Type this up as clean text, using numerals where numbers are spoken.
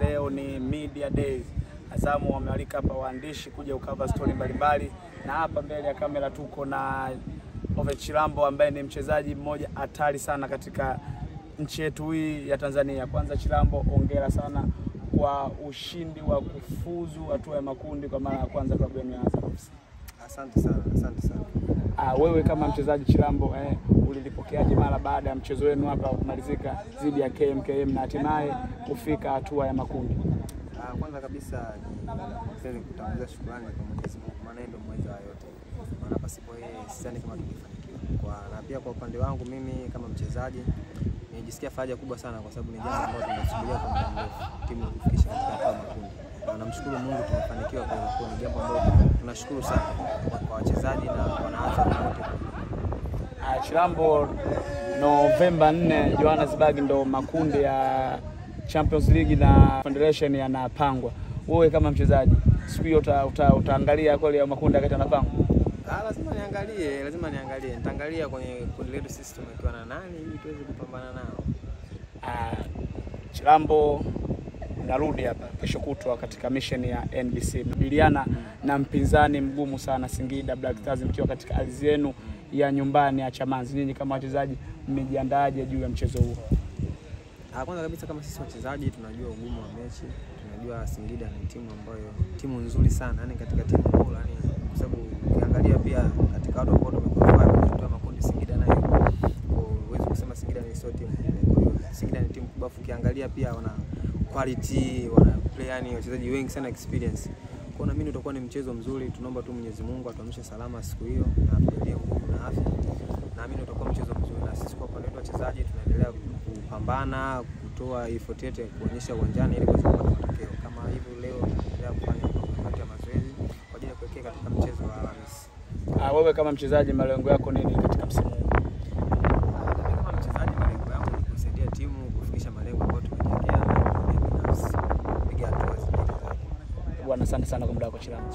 Leo ni Media Days. Azamu wamealika hapa waandishi kuja ukava story mbalimbali, na hapa mbele ya kamera tuko na Oveth Chilambo ambaye ni mchezaji mmoja hatari sana katika nchi yetu hii ya Tanzania. Kwanza Chilambo, hongera sana kwa ushindi wa kufuzu hatua ya makundi kwa mara ya kwanza klabu ya Azam FC. Asante sana. Wewe kama mchezaji Chilambo, ulilipokeaje mara baada ya mchezo wenu hapa kumalizika dhidi ya KMKM na hatimaye kufika hatua ya makundi? Kwanza kabisa ni kutanguliza shukrani kwa Mwenyezi Mungu, maana ndio mweza yote. Maana pasipo yeye sidhani kama tungefanikiwa. Na pia kwa upande wangu mimi kama mchezaji nijisikia faraja kubwa sana kwa sababu ni jambo ambalo tunasubiria kwa muda mrefu timu kufikisha katika hatua ya makundi. Na namshukuru Mungu tumefanikiwa kwa hiyo ni jambo ambalo tunashukuru sana kwa wachezaji na wanaanza wote. Chilambo, Novemba 4 Johannesburg ndo makundi ya Champions League na Federation yanapangwa. Wewe kama mchezaji siku hiyo utaangalia kweli ya makundi wakati yanapangwa? Lazima niangalie. Nitaangalia kwenye kundi letu sisi tumekiwa na nani ili tuweze kupambana nao. Chilambo, narudi hapa kesho kutwa katika mission ya NBC. Biliana na mpinzani mgumu sana Singida Black Stars mkiwa katika ardhi yenu ya nyumbani ya Chamazi. Nyinyi kama wachezaji mmejiandaaje juu ya mchezo huo? Kwanza kabisa kama sisi wachezaji tunajua ugumu wa mechi, tunajua Singida ni timu nzuri sana, yani katika timu bora, yani kwa sababu ukiangalia pia katika watu ambao tumekuwa kutoa makundi Singida nayo. Huwezi kusema Singida ni sio timu. Kwa hiyo Singida ni timu kubwa, ukiangalia pia wana quality, wana play, yani wachezaji wengi sana experience. Kwa na mimi utakuwa ni mchezo mzuri, tunaomba tu Mwenyezi Mungu atuamshe salama siku hiyo na tuendelee nguvu na afya. Na mimi utakuwa mchezo mzuri, na sisi kwa upande wetu wachezaji tunaendelea kupambana, kutoa effort yetu kuonyesha uwanjani ili kuweza kupata matokeo. Kama hivi leo tunaendelea kufanya mikakati ya mazoezi kwa ajili ya kuelekea katika mchezo wa Alhamisi. Wewe kama mchezaji malengo yako nini katika msimu huu? Kama mchezaji malengo yangu ni kusaidia timu kufikisha malengo ambayo tumejiwekea na binafsi kupiga hatua zaidi. Bwana, asante sana kwa muda wako Chilambo.